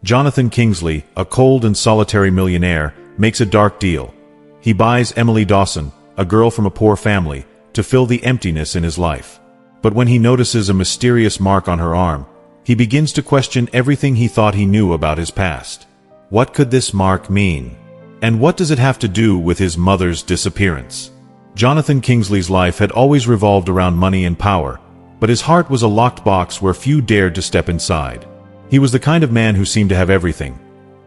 Jonathan Kingsley, a cold and solitary millionaire, makes a dark deal. He buys Emily Dawson, a girl from a poor family, to fill the emptiness in his life. But when he notices a mysterious mark on her arm, he begins to question everything he thought he knew about his past. What could this mark mean? And what does it have to do with his mother's disappearance? Jonathan Kingsley's life had always revolved around money and power, but his heart was a locked box where few dared to step inside. He was the kind of man who seemed to have everything: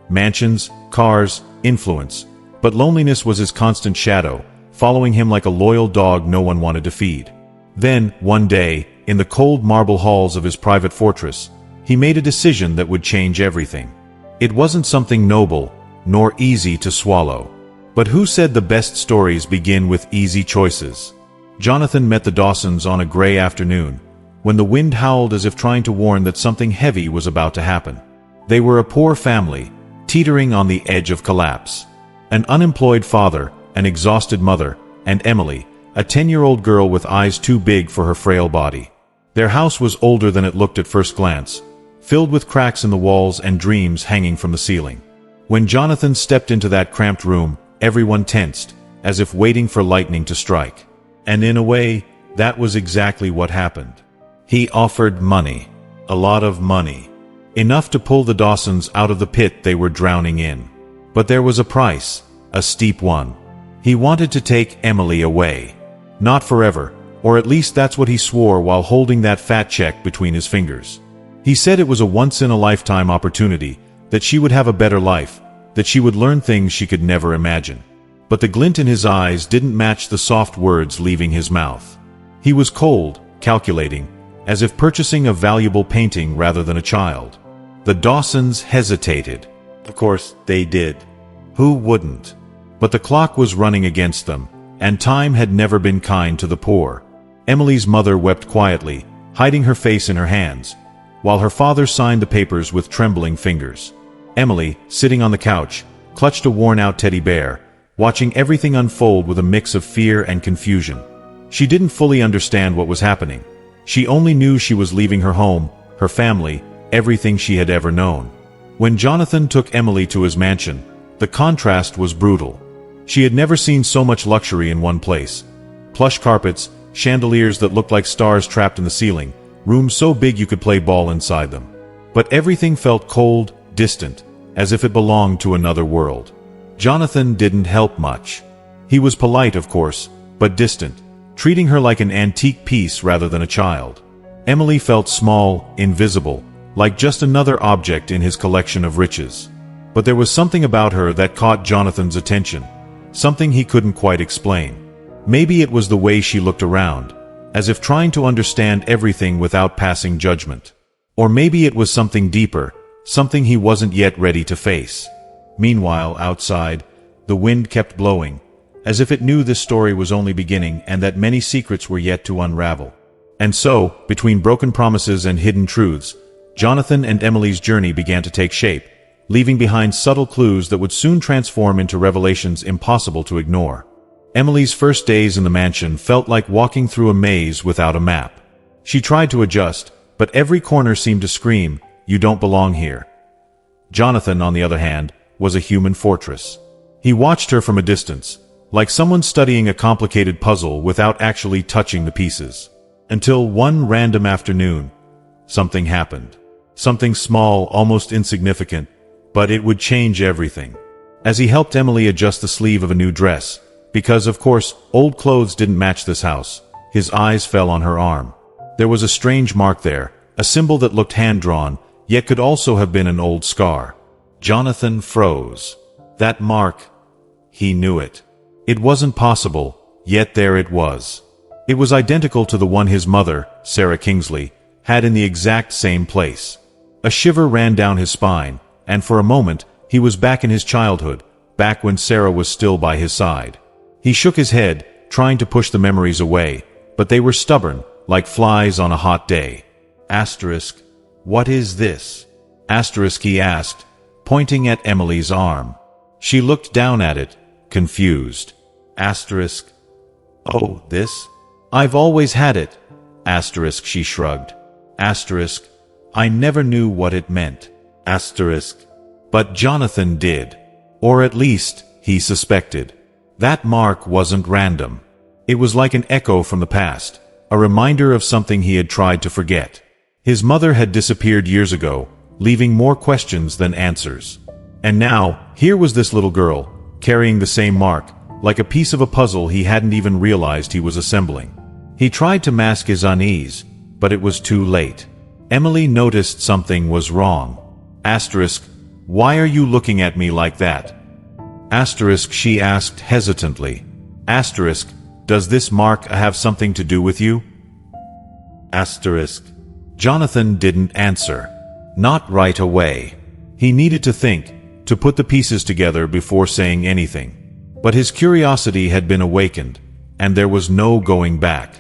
mansions, cars, influence, but loneliness was his constant shadow, following him like a loyal dog no one wanted to feed. Then, one day, in the cold marble halls of his private fortress, he made a decision that would change everything. It wasn't something noble, nor easy to swallow. But who said the best stories begin with easy choices? Jonathan met the Dawsons on a gray afternoon, when the wind howled as if trying to warn that something heavy was about to happen. They were a poor family, teetering on the edge of collapse. An unemployed father, an exhausted mother, and Emily, a 10-year-old girl with eyes too big for her frail body. Their house was older than it looked at first glance, filled with cracks in the walls and dreams hanging from the ceiling. When Jonathan stepped into that cramped room, everyone tensed, as if waiting for lightning to strike. And in a way, that was exactly what happened. He offered money. A lot of money. Enough to pull the Dawsons out of the pit they were drowning in. But there was a price, a steep one. He wanted to take Emily away. Not forever, or at least that's what he swore while holding that fat check between his fingers. He said it was a once-in-a-lifetime opportunity, that she would have a better life, that she would learn things she could never imagine. But the glint in his eyes didn't match the soft words leaving his mouth. He was cold, calculating, as if purchasing a valuable painting rather than a child. The Dawsons hesitated. Of course, they did. Who wouldn't? But the clock was running against them, and time had never been kind to the poor. Emily's mother wept quietly, hiding her face in her hands, while her father signed the papers with trembling fingers. Emily, sitting on the couch, clutched a worn-out teddy bear, watching everything unfold with a mix of fear and confusion. She didn't fully understand what was happening. She only knew she was leaving her home, her family, everything she had ever known. When Jonathan took Emily to his mansion, the contrast was brutal. She had never seen so much luxury in one place. Plush carpets, chandeliers that looked like stars trapped in the ceiling, rooms so big you could play ball inside them. But everything felt cold, distant, as if it belonged to another world. Jonathan didn't help much. He was polite, of course, but distant, treating her like an antique piece rather than a child. Emily felt small, invisible, like just another object in his collection of riches. But there was something about her that caught Jonathan's attention, something he couldn't quite explain. Maybe it was the way she looked around, as if trying to understand everything without passing judgment. Or maybe it was something deeper, something he wasn't yet ready to face. Meanwhile, outside, the wind kept blowing, as if it knew this story was only beginning and that many secrets were yet to unravel. And so, between broken promises and hidden truths, Jonathan and Emily's journey began to take shape, leaving behind subtle clues that would soon transform into revelations impossible to ignore. Emily's first days in the mansion felt like walking through a maze without a map. She tried to adjust, but every corner seemed to scream, "You don't belong here." Jonathan, on the other hand, was a human fortress. He watched her from a distance, like someone studying a complicated puzzle without actually touching the pieces. Until one random afternoon, something happened. Something small, almost insignificant, but it would change everything. As he helped Emily adjust the sleeve of a new dress, because, of course, old clothes didn't match this house, his eyes fell on her arm. There was a strange mark there, a symbol that looked hand-drawn, yet could also have been an old scar. Jonathan froze. That mark, he knew it. It wasn't possible, yet there it was. It was identical to the one his mother, Sarah Kingsley, had in the exact same place. A shiver ran down his spine, and for a moment, he was back in his childhood, back when Sarah was still by his side. He shook his head, trying to push the memories away, but they were stubborn, like flies on a hot day. Asterisk, what is this? Asterisk, he asked, pointing at Emily's arm. She looked down at it, confused. Asterisk, oh, this? I've always had it. Asterisk, she shrugged. Asterisk, I never knew what it meant. Asterisk, But Jonathan did. Or at least, he suspected. That mark wasn't random. It was like an echo from the past, a reminder of something he had tried to forget. His mother had disappeared years ago, leaving more questions than answers. And now, here was this little girl, carrying the same mark, like a piece of a puzzle he hadn't even realized he was assembling. He tried to mask his unease, but it was too late. Emily noticed something was wrong. Asterisk, why are you looking at me like that? Asterisk, she asked hesitantly. Asterisk, does this mark have something to do with you? Asterisk. Jonathan didn't answer. Not right away. He needed to think, to put the pieces together before saying anything. But his curiosity had been awakened, and there was no going back.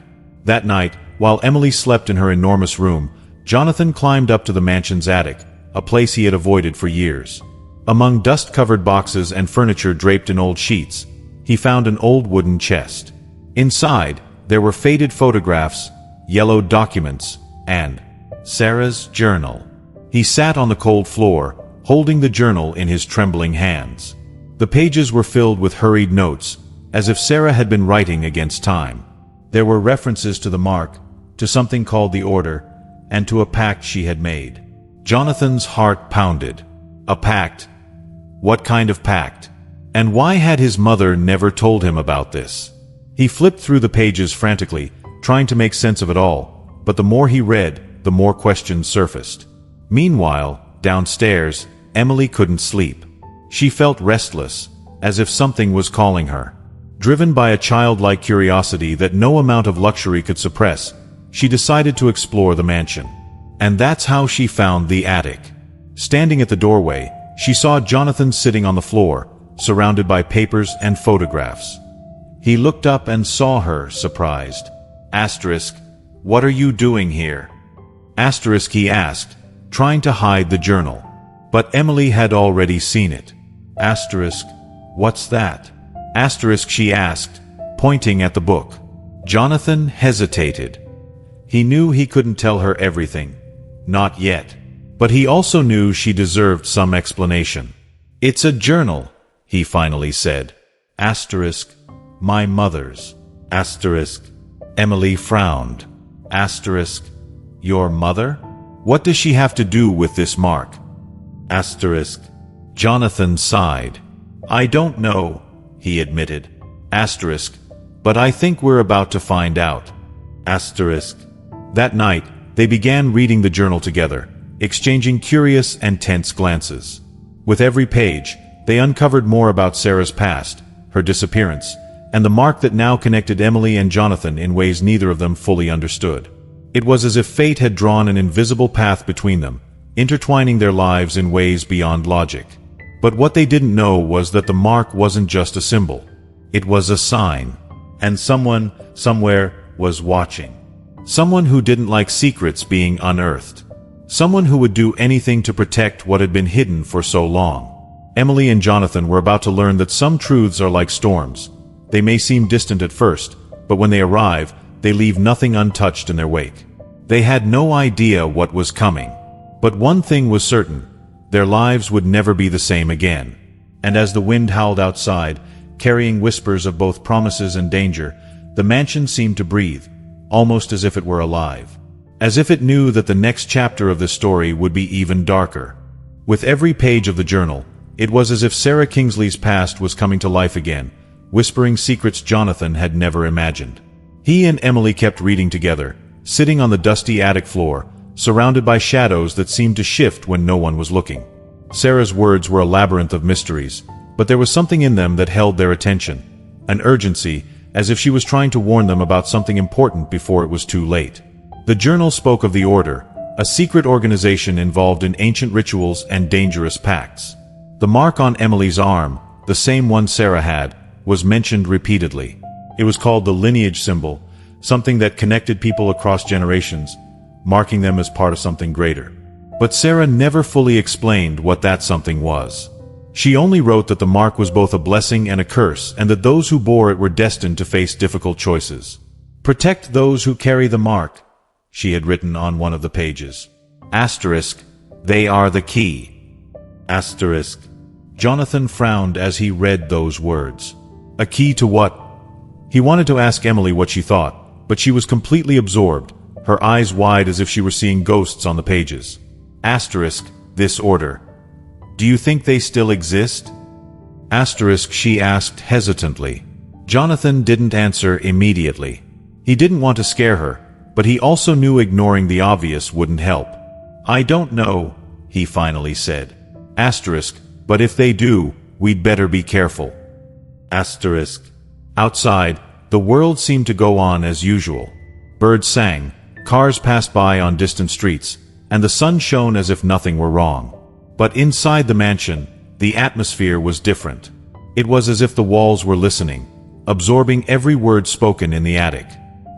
That night, while Emily slept in her enormous room, Jonathan climbed up to the mansion's attic, a place he had avoided for years. Among dust-covered boxes and furniture draped in old sheets, he found an old wooden chest. Inside, there were faded photographs, yellowed documents, and Sarah's journal. He sat on the cold floor, holding the journal in his trembling hands. The pages were filled with hurried notes, as if Sarah had been writing against time. There were references to the mark, to something called the Order, and to a pact she had made. Jonathan's heart pounded. A pact? What kind of pact? And why had his mother never told him about this? He flipped through the pages frantically, trying to make sense of it all, but the more he read, the more questions surfaced. Meanwhile, downstairs, Emily couldn't sleep. She felt restless, as if something was calling her. Driven by a childlike curiosity that no amount of luxury could suppress, she decided to explore the mansion. And that's how she found the attic. Standing at the doorway, she saw Jonathan sitting on the floor, surrounded by papers and photographs. He looked up and saw her, surprised. Asterisk, what are you doing here? Asterisk, he asked, trying to hide the journal. But Emily had already seen it. Asterisk, what's that? Asterisk, she asked, pointing at the book. Jonathan hesitated. He knew he couldn't tell her everything. Not yet. But he also knew she deserved some explanation. It's a journal, he finally said. Asterisk, my mother's. Asterisk. Emily frowned. Asterisk, your mother? What does she have to do with this mark? Asterisk. Jonathan sighed. I don't know, he admitted. Asterisk, but I think we're about to find out. Asterisk. That night, they began reading the journal together, exchanging curious and tense glances. With every page, they uncovered more about Sarah's past, her disappearance, and the mark that now connected Emily and Jonathan in ways neither of them fully understood. It was as if fate had drawn an invisible path between them, intertwining their lives in ways beyond logic. But what they didn't know was that the mark wasn't just a symbol. It was a sign. And someone, somewhere, was watching. Someone who didn't like secrets being unearthed. Someone who would do anything to protect what had been hidden for so long. Emily and Jonathan were about to learn that some truths are like storms. They may seem distant at first, but when they arrive, they leave nothing untouched in their wake. They had no idea what was coming. But one thing was certain. Their lives would never be the same again. And as the wind howled outside, carrying whispers of both promises and danger, the mansion seemed to breathe, almost as if it were alive. As if it knew that the next chapter of the story would be even darker. With every page of the journal, it was as if Sarah Kingsley's past was coming to life again, whispering secrets Jonathan had never imagined. He and Emily kept reading together, sitting on the dusty attic floor, surrounded by shadows that seemed to shift when no one was looking. Sarah's words were a labyrinth of mysteries, but there was something in them that held their attention, an urgency, as if she was trying to warn them about something important before it was too late. The journal spoke of the Order, a secret organization involved in ancient rituals and dangerous pacts. The mark on Emily's arm, the same one Sarah had, was mentioned repeatedly. It was called the lineage symbol, something that connected people across generations, marking them as part of something greater. But Sarah never fully explained what that something was. She only wrote that the mark was both a blessing and a curse, and that those who bore it were destined to face difficult choices. Protect those who carry the mark, she had written on one of the pages. Asterisk, they are the key. Asterisk. Jonathan frowned as he read those words. A key to what? He wanted to ask Emily what she thought, but she was completely absorbed, her eyes wide as if she were seeing ghosts on the pages. Asterisk, this order. Do you think they still exist? Asterisk, she asked hesitantly. Jonathan didn't answer immediately. He didn't want to scare her, but he also knew ignoring the obvious wouldn't help. I don't know, he finally said. Asterisk, but if they do, we'd better be careful. Asterisk. Outside, the world seemed to go on as usual. Birds sang, cars passed by on distant streets, and the sun shone as if nothing were wrong. But inside the mansion, the atmosphere was different. It was as if the walls were listening, absorbing every word spoken in the attic.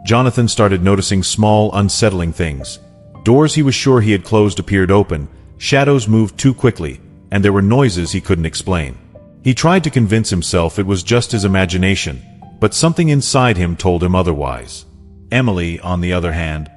Jonathan started noticing small, unsettling things. Doors he was sure he had closed appeared open, shadows moved too quickly, and there were noises he couldn't explain. He tried to convince himself it was just his imagination, but something inside him told him otherwise. Emily, on the other hand,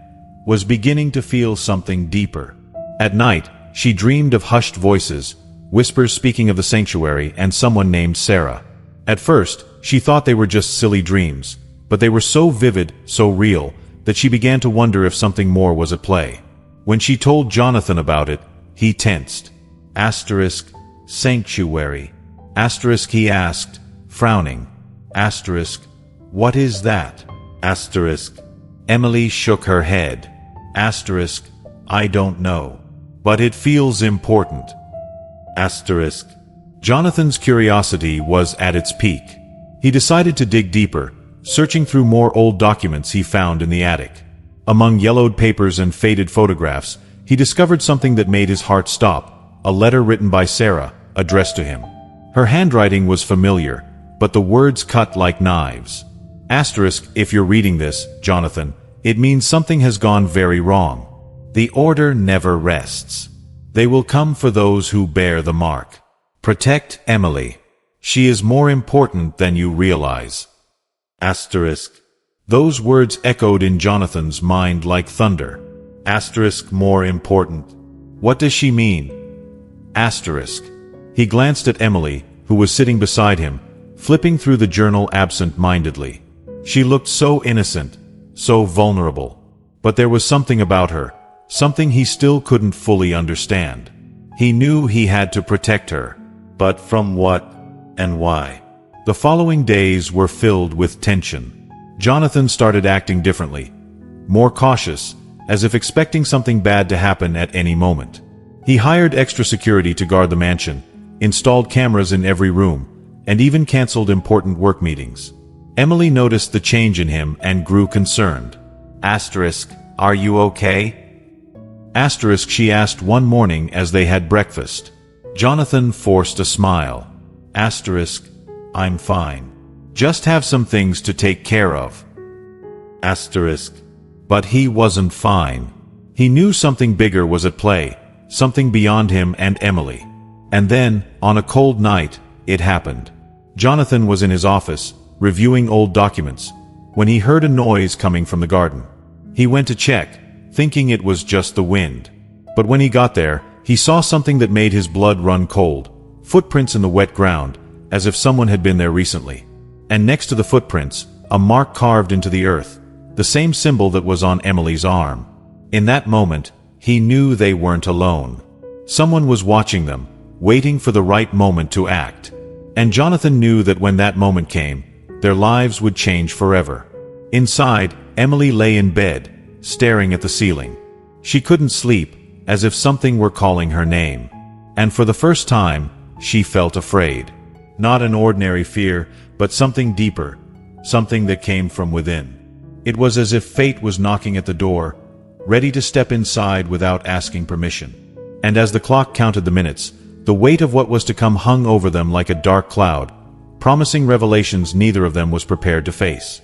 was beginning to feel something deeper. At night, she dreamed of hushed voices, whispers speaking of the sanctuary and someone named Sarah. At first, she thought they were just silly dreams, but they were so vivid, so real, that she began to wonder if something more was at play. When she told Jonathan about it, he tensed. Asterisk, sanctuary. Asterisk, he asked, frowning. Asterisk, what is that? Asterisk. Emily shook her head. Asterisk, I don't know. But it feels important. Asterisk. Jonathan's curiosity was at its peak. He decided to dig deeper, searching through more old documents he found in the attic. Among yellowed papers and faded photographs, he discovered something that made his heart stop, a letter written by Sarah, addressed to him. Her handwriting was familiar, but the words cut like knives. Asterisk, if you're reading this, Jonathan, it means something has gone very wrong. The order never rests. They will come for those who bear the mark. Protect Emily. She is more important than you realize. Asterisk. Those words echoed in Jonathan's mind like thunder. Asterisk, more important. What does she mean? Asterisk. He glanced at Emily, who was sitting beside him, flipping through the journal absent-mindedly. She looked so innocent, so vulnerable. But there was something about her, something he still couldn't fully understand. He knew he had to protect her. But from what and why? The following days were filled with tension. Jonathan started acting differently, more cautious, as if expecting something bad to happen at any moment. He hired extra security to guard the mansion, installed cameras in every room, and even canceled important work meetings. Emily noticed the change in him and grew concerned. Asterisk, are you okay? Asterisk, she asked one morning as they had breakfast. Jonathan forced a smile. Asterisk, I'm fine. Just have some things to take care of. Asterisk. But he wasn't fine. He knew something bigger was at play, something beyond him and Emily. And then, on a cold night, it happened. Jonathan was in his office, reviewing old documents, when he heard a noise coming from the garden. He went to check, thinking it was just the wind. But when he got there, he saw something that made his blood run cold. Footprints in the wet ground, as if someone had been there recently. And next to the footprints, a mark carved into the earth, the same symbol that was on Emily's arm. In that moment, he knew they weren't alone. Someone was watching them, waiting for the right moment to act. And Jonathan knew that when that moment came, their lives would change forever. Inside, Emily lay in bed, staring at the ceiling. She couldn't sleep, as if something were calling her name. And for the first time, she felt afraid. Not an ordinary fear, but something deeper, something that came from within. It was as if fate was knocking at the door, ready to step inside without asking permission. And as the clock counted the minutes, the weight of what was to come hung over them like a dark cloud, promising revelations neither of them was prepared to face.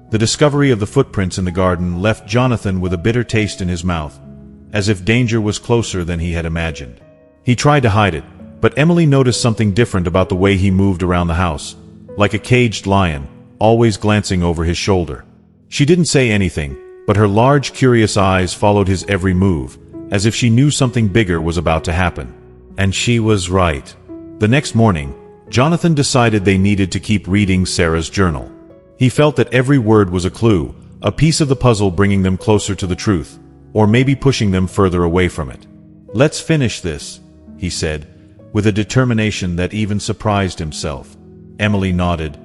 The discovery of the footprints in the garden left Jonathan with a bitter taste in his mouth, as if danger was closer than he had imagined. He tried to hide it, but Emily noticed something different about the way he moved around the house, like a caged lion, always glancing over his shoulder. She didn't say anything, but her large, curious eyes followed his every move, as if she knew something bigger was about to happen. And she was right. The next morning, Jonathan decided they needed to keep reading Sarah's journal. He felt that every word was a clue, a piece of the puzzle bringing them closer to the truth, or maybe pushing them further away from it. "Let's finish this," he said, with a determination that even surprised himself. Emily nodded,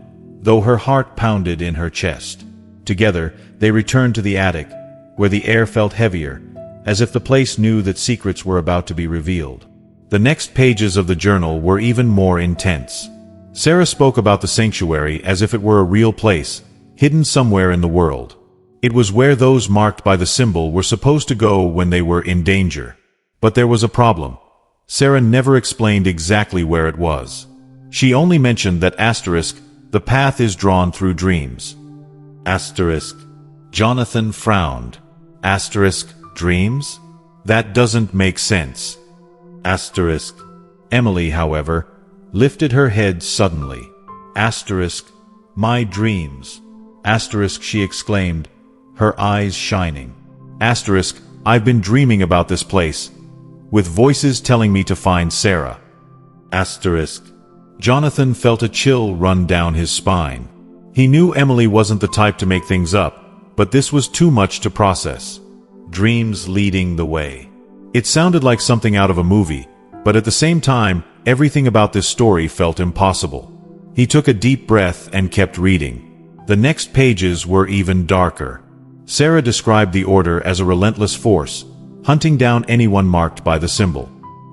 though her heart pounded in her chest. Together, they returned to the attic, where the air felt heavier, as if the place knew that secrets were about to be revealed. The next pages of the journal were even more intense. Sarah spoke about the sanctuary as if it were a real place, hidden somewhere in the world. It was where those marked by the symbol were supposed to go when they were in danger. But there was a problem. Sarah never explained exactly where it was. She only mentioned that the path is drawn through dreams. Jonathan frowned. Dreams? That doesn't make sense. Emily, however, lifted her head suddenly. My dreams. She exclaimed, her eyes shining. I've been dreaming about this place, with voices telling me to find Sarah. Jonathan felt a chill run down his spine. He knew Emily wasn't the type to make things up, but this was too much to process. Dreams leading the way. It sounded like something out of a movie, but at the same time, everything about this story felt impossible. He took a deep breath and kept reading. The next pages were even darker. Sarah described the Order as a relentless force, hunting down anyone marked by the symbol.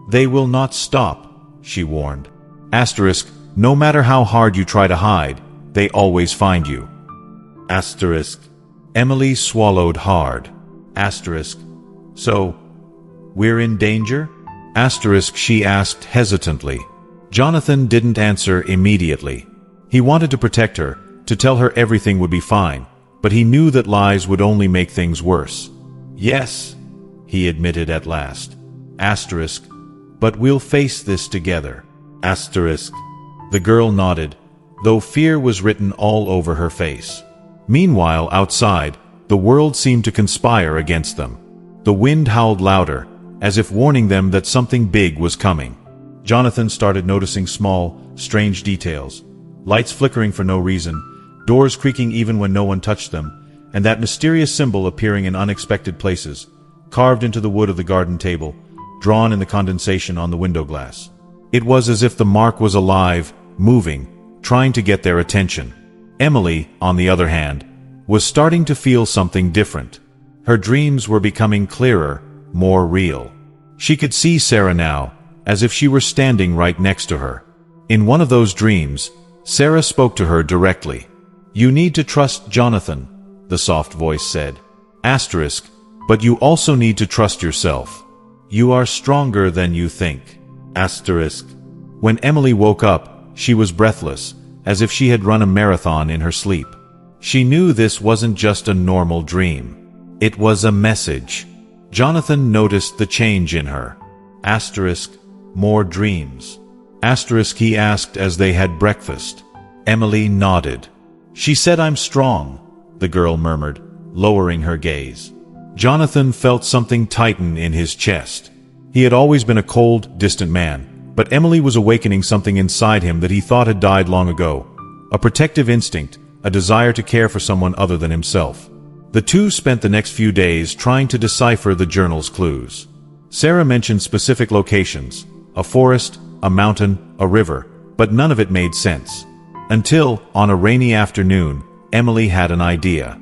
"They will not stop," she warned. No matter how hard you try to hide, they always find you. Emily swallowed hard. So, we're in danger? She asked hesitantly. Jonathan didn't answer immediately. He wanted to protect her, to tell her everything would be fine, but he knew that lies would only make things worse. "Yes," he admitted at last. But we'll face this together. The girl nodded, though fear was written all over her face. Meanwhile, outside, the world seemed to conspire against them. The wind howled louder, as if warning them that something big was coming. Jonathan started noticing small, strange details. Lights flickering for no reason, doors creaking even when no one touched them, and that mysterious symbol appearing in unexpected places, carved into the wood of the garden table, drawn in the condensation on the window glass. It was as if the mark was alive, moving, trying to get their attention. Emily, on the other hand, was starting to feel something different. Her dreams were becoming clearer, more real. She could see Sarah now, as if she were standing right next to her. In one of those dreams, Sarah spoke to her directly. "You need to trust Jonathan," the soft voice said. But you also need to trust yourself. You are stronger than you think. When Emily woke up, she was breathless, as if she had run a marathon in her sleep. She knew this wasn't just a normal dream. It was a message. Jonathan noticed the change in her. More dreams. He asked as they had breakfast. Emily nodded. "She said I'm strong," the girl murmured, lowering her gaze. Jonathan felt something tighten in his chest. He had always been a cold, distant man, but Emily was awakening something inside him that he thought had died long ago. A protective instinct, a desire to care for someone other than himself. The two spent the next few days trying to decipher the journal's clues. Sarah mentioned specific locations, a forest, a mountain, a river, but none of it made sense. Until, on a rainy afternoon, Emily had an idea.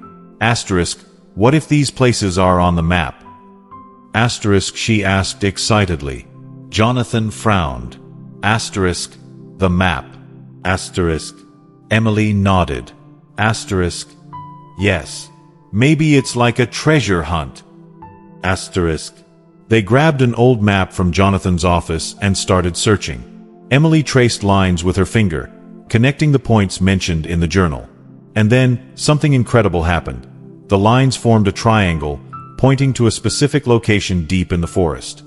What if these places are on the map? She asked excitedly. Jonathan frowned. The map. Emily nodded. Yes. Maybe it's like a treasure hunt. They grabbed an old map from Jonathan's office and started searching. Emily traced lines with her finger, connecting the points mentioned in the journal. And then, something incredible happened. The lines formed a triangle, pointing to a specific location deep in the forest.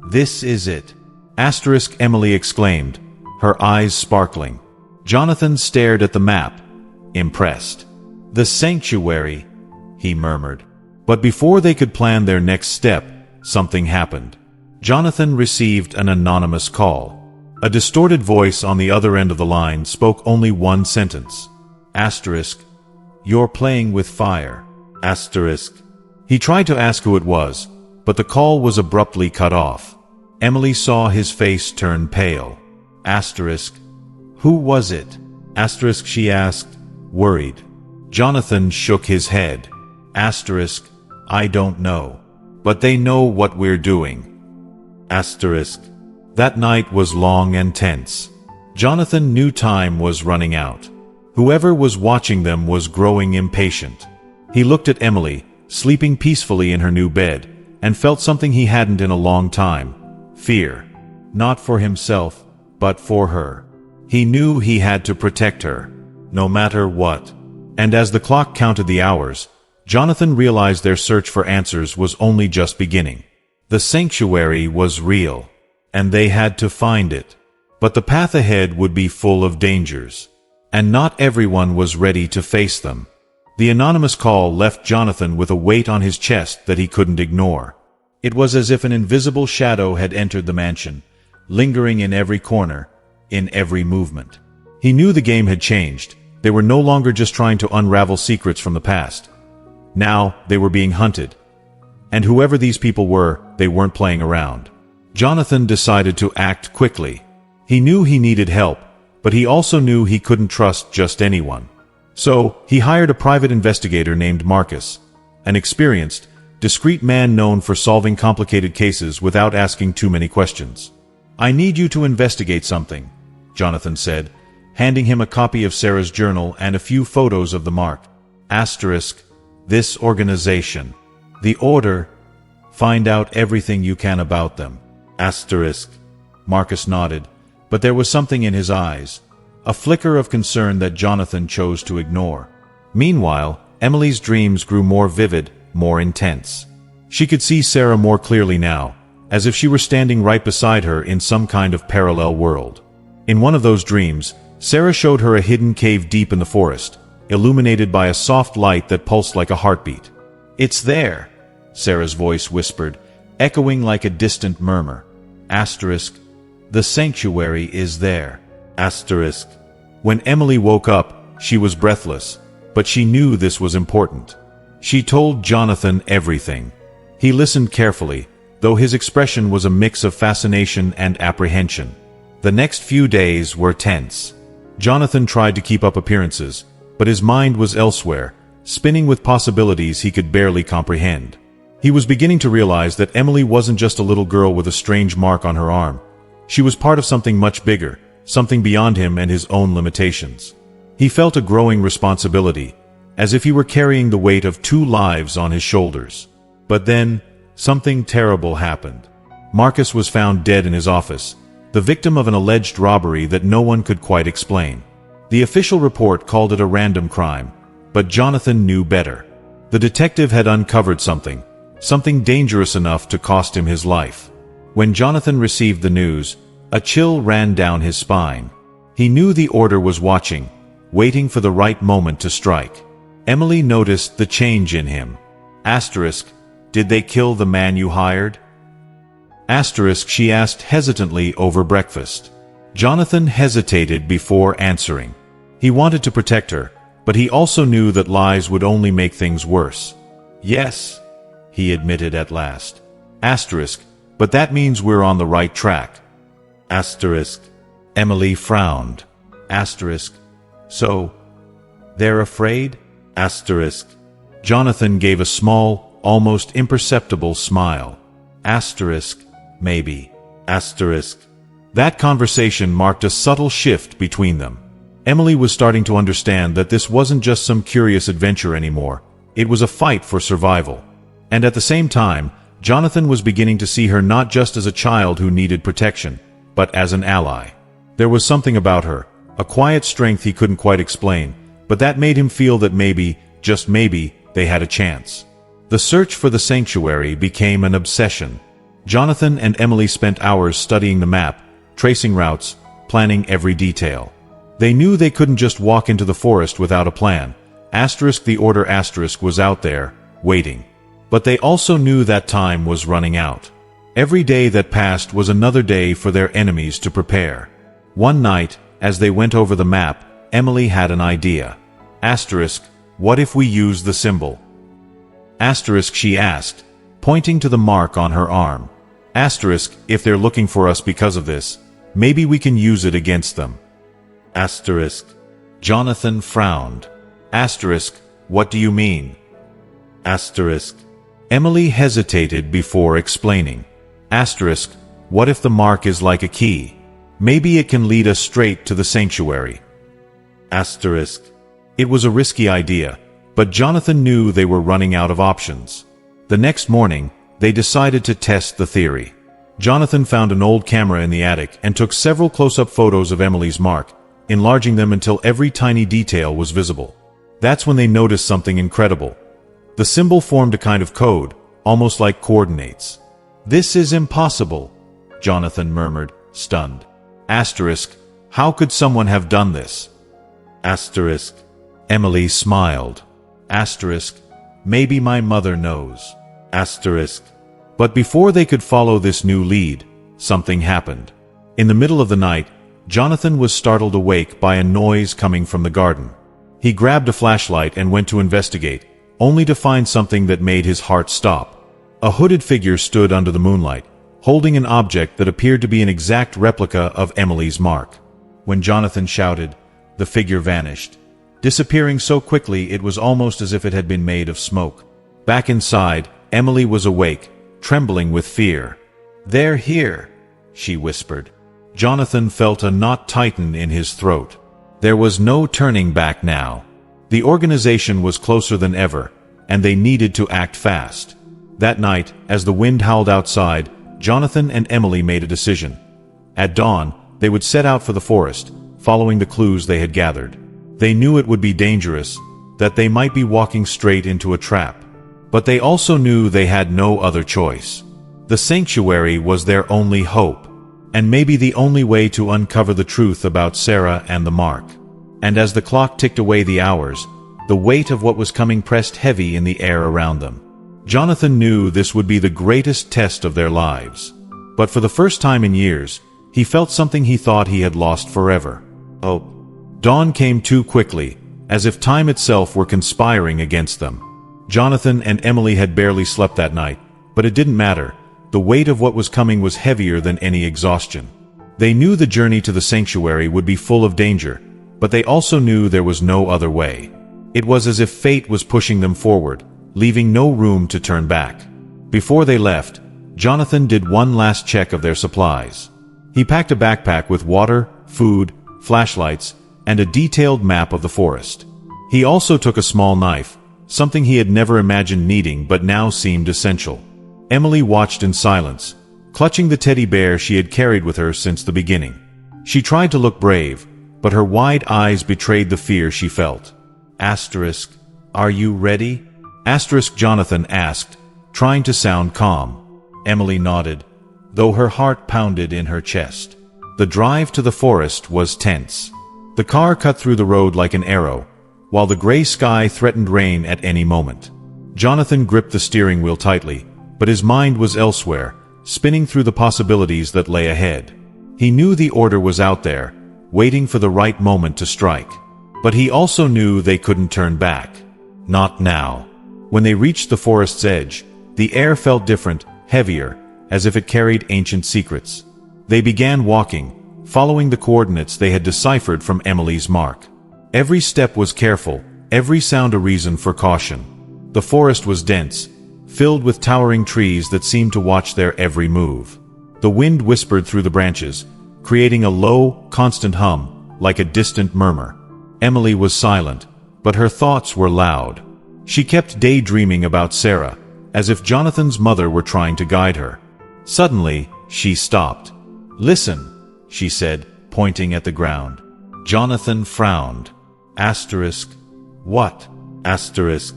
This is it. Emily exclaimed, her eyes sparkling. Jonathan stared at the map, impressed. "The sanctuary," he murmured. But before they could plan their next step, something happened. Jonathan received an anonymous call. A distorted voice on the other end of the line spoke only one sentence. Asterisk. You're playing with fire. Asterisk. He tried to ask who it was, but the call was abruptly cut off. Emily saw his face turn pale. Asterisk. Who was it? Asterisk, she asked, worried. Jonathan shook his head. Asterisk. I don't know. But they know what we're doing. Asterisk. That night was long and tense. Jonathan knew time was running out. Whoever was watching them was growing impatient. He looked at Emily, sleeping peacefully in her new bed, and felt something he hadn't in a long time. Fear. Not for himself, but for her. He knew he had to protect her, no matter what. And as the clock counted the hours, Jonathan realized their search for answers was only just beginning. The sanctuary was real, and they had to find it. But the path ahead would be full of dangers, and not everyone was ready to face them. The anonymous call left Jonathan with a weight on his chest that he couldn't ignore. It was as if an invisible shadow had entered the mansion, lingering in every corner, in every movement. He knew the game had changed. They were no longer just trying to unravel secrets from the past. Now they were being hunted. And whoever these people were, they weren't playing around. Jonathan decided to act quickly. He knew he needed help, but he also knew he couldn't trust just anyone. So, he hired a private investigator named Marcus, an experienced, discreet man known for solving complicated cases without asking too many questions. I need you to investigate something, Jonathan said, handing him a copy of Sarah's journal and a few photos of the mark. Asterisk. This organization. The Order. Find out everything you can about them. Asterisk. Marcus nodded, but there was something in his eyes, a flicker of concern that Jonathan chose to ignore. Meanwhile, Emily's dreams grew more vivid, more intense. She could see Sarah more clearly now, as if she were standing right beside her in some kind of parallel world. In one of those dreams, Sarah showed her a hidden cave deep in the forest, illuminated by a soft light that pulsed like a heartbeat. It's there, Sarah's voice whispered, echoing like a distant murmur. Asterisk. The sanctuary is there. Asterisk. When Emily woke up, she was breathless, but she knew this was important. She told Jonathan everything. He listened carefully, though his expression was a mix of fascination and apprehension. The next few days were tense. Jonathan tried to keep up appearances, but his mind was elsewhere, spinning with possibilities he could barely comprehend. He was beginning to realize that Emily wasn't just a little girl with a strange mark on her arm. She was part of something much bigger, something beyond him and his own limitations. He felt a growing responsibility, as if he were carrying the weight of 2 lives on his shoulders. But then, something terrible happened. Marcus was found dead in his office, the victim of an alleged robbery that no one could quite explain. The official report called it a random crime, but Jonathan knew better. The detective had uncovered something dangerous enough to cost him his life. When Jonathan received the news, a chill ran down his spine. He knew the Order was watching, waiting for the right moment to strike. Emily noticed the change in him. Asterisk. Did they kill the man you hired? Asterisk, she asked hesitantly over breakfast. Jonathan hesitated before answering. He wanted to protect her, but he also knew that lies would only make things worse. Yes, he admitted at last. Asterisk. But that means we're on the right track. Asterisk. Emily frowned. Asterisk. So, they're afraid? Asterisk. Jonathan gave a small, almost imperceptible smile. Asterisk. Maybe. Asterisk. That conversation marked a subtle shift between them. Emily was starting to understand that this wasn't just some curious adventure anymore. It was a fight for survival. And at the same time, Jonathan was beginning to see her not just as a child who needed protection, but as an ally. There was something about her, a quiet strength he couldn't quite explain, but that made him feel that maybe, just maybe, they had a chance. The search for the sanctuary became an obsession. Jonathan and Emily spent hours studying the map, tracing routes, planning every detail. They knew they couldn't just walk into the forest without a plan. Asterisk, the Order asterisk was out there, waiting. But they also knew that time was running out. Every day that passed was another day for their enemies to prepare. One night, as they went over the map, Emily had an idea. Asterisk, what if we use the symbol? Asterisk, she asked, pointing to the mark on her arm. Asterisk, if they're looking for us because of this, maybe we can use it against them. Asterisk. Jonathan frowned. Asterisk, what do you mean? Asterisk. Emily hesitated before explaining. Asterisk, what if the mark is like a key? Maybe it can lead us straight to the sanctuary. Asterisk. It was a risky idea, but Jonathan knew they were running out of options. The next morning, they decided to test the theory. Jonathan found an old camera in the attic and took several close-up photos of Emily's mark, enlarging them until every tiny detail was visible. That's when they noticed something incredible. The symbol formed a kind of code, almost like coordinates. This is impossible, Jonathan murmured, stunned. Asterisk, how could someone have done this? Asterisk. Emily smiled. Asterisk, maybe my mother knows. Asterisk. But before they could follow this new lead, something happened. In the middle of the night, Jonathan was startled awake by a noise coming from the garden. He grabbed a flashlight and went to investigate, only to find something that made his heart stop. A hooded figure stood under the moonlight, holding an object that appeared to be an exact replica of Emily's mark. When Jonathan shouted, the figure vanished, disappearing so quickly it was almost as if it had been made of smoke. Back inside, Emily was awake, trembling with fear. They're here, she whispered. Jonathan felt a knot tighten in his throat. There was no turning back now. The organization was closer than ever, and they needed to act fast. That night, as the wind howled outside, Jonathan and Emily made a decision. At dawn, they would set out for the forest, following the clues they had gathered. They knew it would be dangerous, that they might be walking straight into a trap. But they also knew they had no other choice. The sanctuary was their only hope, and maybe the only way to uncover the truth about Sarah and the mark. And as the clock ticked away the hours, the weight of what was coming pressed heavy in the air around them. Jonathan knew this would be the greatest test of their lives. But for the first time in years, he felt something he thought he had lost forever. Hope. Dawn came too quickly, as if time itself were conspiring against them. Jonathan and Emily had barely slept that night, but it didn't matter. The weight of what was coming was heavier than any exhaustion. They knew the journey to the sanctuary would be full of danger, but they also knew there was no other way. It was as if fate was pushing them forward, leaving no room to turn back. Before they left, Jonathan did one last check of their supplies. He packed a backpack with water, food, flashlights, and a detailed map of the forest. He also took a small knife, something he had never imagined needing but now seemed essential. Emily watched in silence, clutching the teddy bear she had carried with her since the beginning. She tried to look brave, but her wide eyes betrayed the fear she felt. Asterisk, are you ready? Asterisk, Jonathan asked, trying to sound calm. Emily nodded, though her heart pounded in her chest. The drive to the forest was tense. The car cut through the road like an arrow, while the gray sky threatened rain at any moment. Jonathan gripped the steering wheel tightly, but his mind was elsewhere, spinning through the possibilities that lay ahead. He knew the order was out there, waiting for the right moment to strike. But he also knew they couldn't turn back. Not now. When they reached the forest's edge, the air felt different, heavier, as if it carried ancient secrets. They began walking, following the coordinates they had deciphered from Emily's mark. Every step was careful, every sound a reason for caution. The forest was dense, filled with towering trees that seemed to watch their every move. The wind whispered through the branches, creating a low, constant hum, like a distant murmur. Emily was silent, but her thoughts were loud. She kept daydreaming about Sarah, as if Jonathan's mother were trying to guide her. Suddenly, she stopped. Listen, she said, pointing at the ground. Jonathan frowned. Asterisk. What? Asterisk.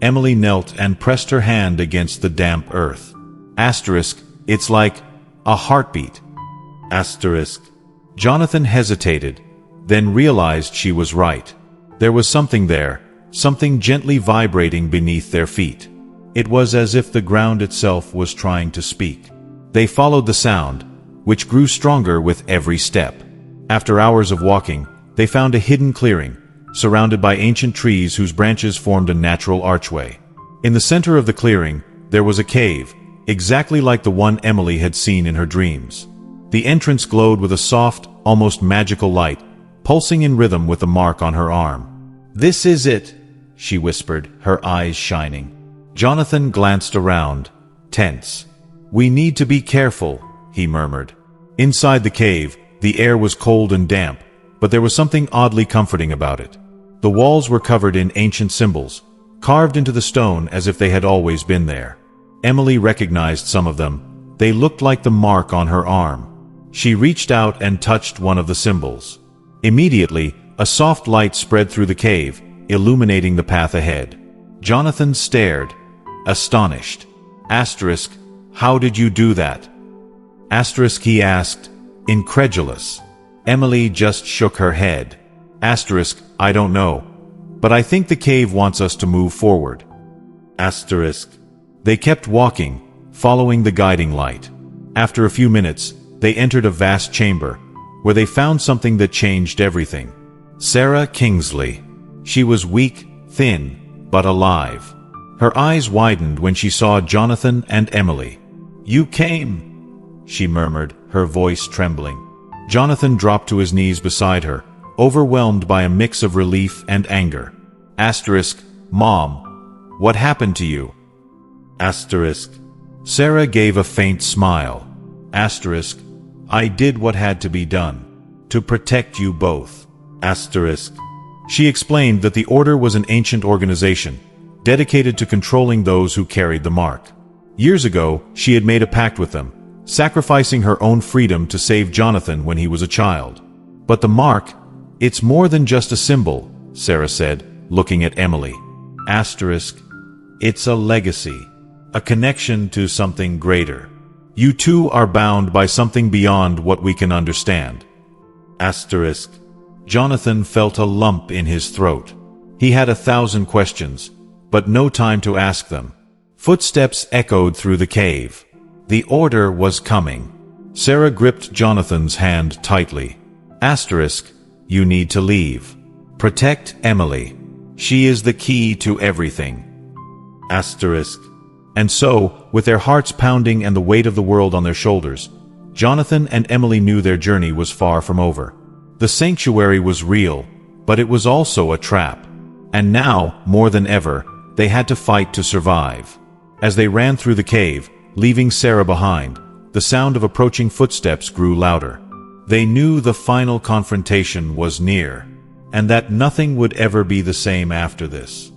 Emily knelt and pressed her hand against the damp earth. Asterisk. It's like a heartbeat. Asterisk. Jonathan hesitated, then realized she was right. There was something there, something gently vibrating beneath their feet. It was as if the ground itself was trying to speak. They followed the sound, which grew stronger with every step. After hours of walking, they found a hidden clearing, surrounded by ancient trees whose branches formed a natural archway. In the center of the clearing, there was a cave, exactly like the one Emily had seen in her dreams. The entrance glowed with a soft, almost magical light, pulsing in rhythm with the mark on her arm. "This is it," she whispered, her eyes shining. Jonathan glanced around, tense. "We need to be careful," he murmured. Inside the cave, the air was cold and damp, but there was something oddly comforting about it. The walls were covered in ancient symbols, carved into the stone as if they had always been there. Emily recognized some of them. They looked like the mark on her arm. She reached out and touched one of the symbols. Immediately, a soft light spread through the cave, illuminating the path ahead. Jonathan stared, astonished. Asterisk, "How did you do that?" Asterisk, he asked, incredulous. Emily just shook her head. Asterisk, "I don't know, but I think the cave wants us to move forward." Asterisk. They kept walking, following the guiding light. After a few minutes, they entered a vast chamber, where they found something that changed everything. Sarah Kingsley. She was weak, thin, but alive. Her eyes widened when she saw Jonathan and Emily. "You came," she murmured, her voice trembling. Jonathan dropped to his knees beside her, overwhelmed by a mix of relief and anger. Asterisk, "Mom, what happened to you?" Asterisk. Sarah gave a faint smile. Asterisk, "I did what had to be done. To protect you both." Asterisk. She explained that the Order was an ancient organization, dedicated to controlling those who carried the mark. Years ago, she had made a pact with them, sacrificing her own freedom to save Jonathan when he was a child. "But the mark, it's more than just a symbol," Sarah said, looking at Emily. Asterisk. "It's a legacy, a connection to something greater. You two are bound by something beyond what we can understand." Asterisk. Jonathan felt a lump in his throat. He had 1,000 questions, but no time to ask them. Footsteps echoed through the cave. The Order was coming. Sarah gripped Jonathan's hand tightly. Asterisk, "You need to leave. Protect Emily. She is the key to everything." Asterisk. And so, with their hearts pounding and the weight of the world on their shoulders, Jonathan and Emily knew their journey was far from over. The sanctuary was real, but it was also a trap. And now, more than ever, they had to fight to survive. As they ran through the cave, leaving Sarah behind, the sound of approaching footsteps grew louder. They knew the final confrontation was near, and that nothing would ever be the same after this.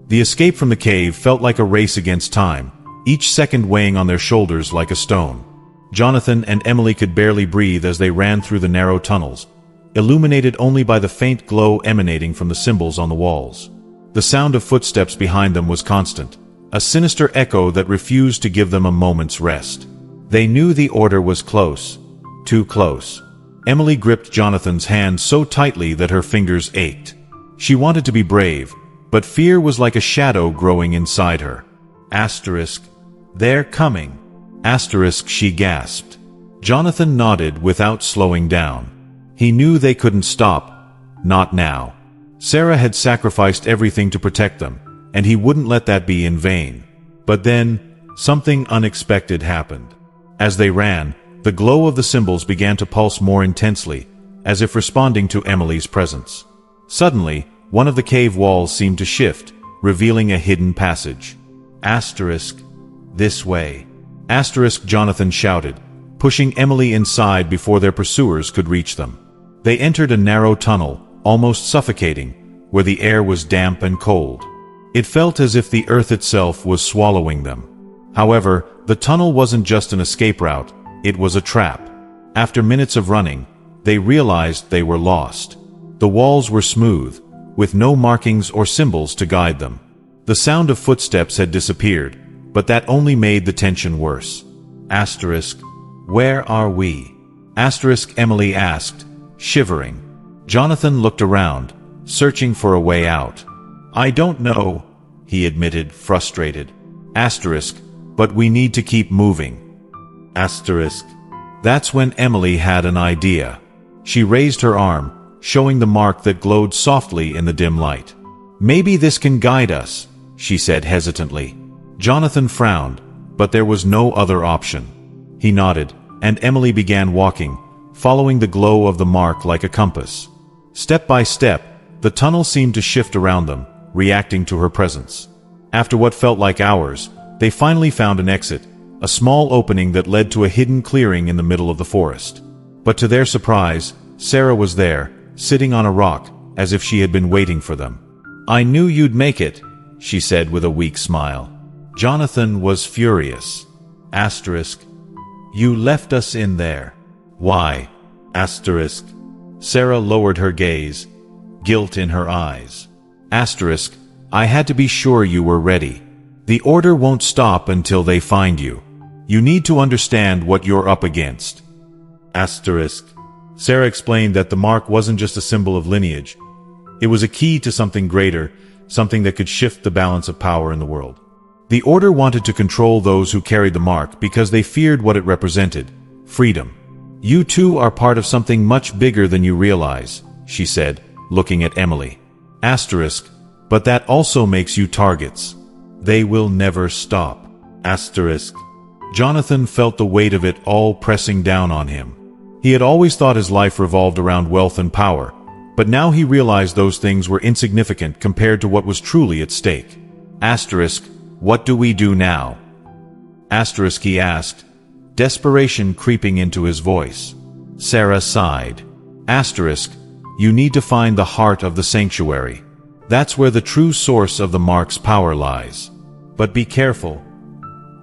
The escape from the cave felt like a race against time, each second weighing on their shoulders like a stone. Jonathan and Emily could barely breathe as they ran through the narrow tunnels, illuminated only by the faint glow emanating from the symbols on the walls. The sound of footsteps behind them was constant, a sinister echo that refused to give them a moment's rest. They knew the Order was close, too close. Emily gripped Jonathan's hand so tightly that her fingers ached. She wanted to be brave, but fear was like a shadow growing inside her. Asterisk. "They're coming." Asterisk, she gasped. Jonathan nodded without slowing down. He knew they couldn't stop. Not now. Sarah had sacrificed everything to protect them, and he wouldn't let that be in vain. But then, something unexpected happened. As they ran, the glow of the symbols began to pulse more intensely, as if responding to Emily's presence. Suddenly, one of the cave walls seemed to shift, revealing a hidden passage. Asterisk. "This way." Asterisk, Jonathan shouted, pushing Emily inside before their pursuers could reach them. They entered a narrow tunnel, almost suffocating, where the air was damp and cold. It felt as if the earth itself was swallowing them. However, the tunnel wasn't just an escape route, it was a trap. After minutes of running, they realized they were lost. The walls were smooth, with no markings or symbols to guide them. The sound of footsteps had disappeared, but that only made the tension worse. Asterisk. "Where are we?" Asterisk, Emily asked, shivering. Jonathan looked around, searching for a way out. "I don't know," he admitted, frustrated. Asterisk. "But we need to keep moving." Asterisk. That's when Emily had an idea. She raised her arm, showing the mark that glowed softly in the dim light. Maybe this can guide us, she said hesitantly. Jonathan frowned, but there was no other option. He nodded, and Emily began walking, following the glow of the mark like a compass. Step by step, the tunnel seemed to shift around them, reacting to her presence. After what felt like hours, they finally found an exit, a small opening that led to a hidden clearing in the middle of the forest. But to their surprise, Sarah was there, sitting on a rock, as if she had been waiting for them. "I knew you'd make it," she said with a weak smile. Jonathan was furious. Asterisk. "You left us in there." "Why?" Asterisk. Sarah lowered her gaze, guilt in her eyes. Asterisk. "I had to be sure you were ready. The order won't stop until they find you. You need to understand what you're up against." Asterisk. Sarah explained that the mark wasn't just a symbol of lineage. It was a key to something greater, something that could shift the balance of power in the world. The order wanted to control those who carried the mark because they feared what it represented: freedom. "You two are part of something much bigger than you realize," she said, looking at Emily. Asterisk. "But that also makes you targets. They will never stop." Asterisk. Jonathan felt the weight of it all pressing down on him. He had always thought his life revolved around wealth and power, but now he realized those things were insignificant compared to what was truly at stake. Asterisk. "What do we do now?" Asterisk, he asked, desperation creeping into his voice. Sarah sighed. Asterisk. "You need to find the heart of the sanctuary. That's where the true source of the mark's power lies. But be careful.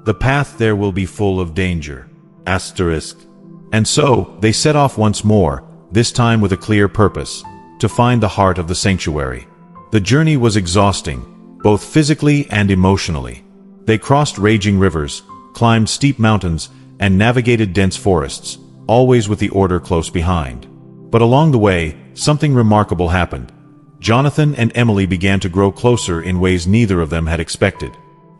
The path there will be full of danger." Asterisk. And so, they set off once more, this time with a clear purpose: to find the heart of the sanctuary. The journey was exhausting, both physically and emotionally. They crossed raging rivers, climbed steep mountains, and navigated dense forests, always with the order close behind. But along the way, something remarkable happened. Jonathan and Emily began to grow closer in ways neither of them had expected.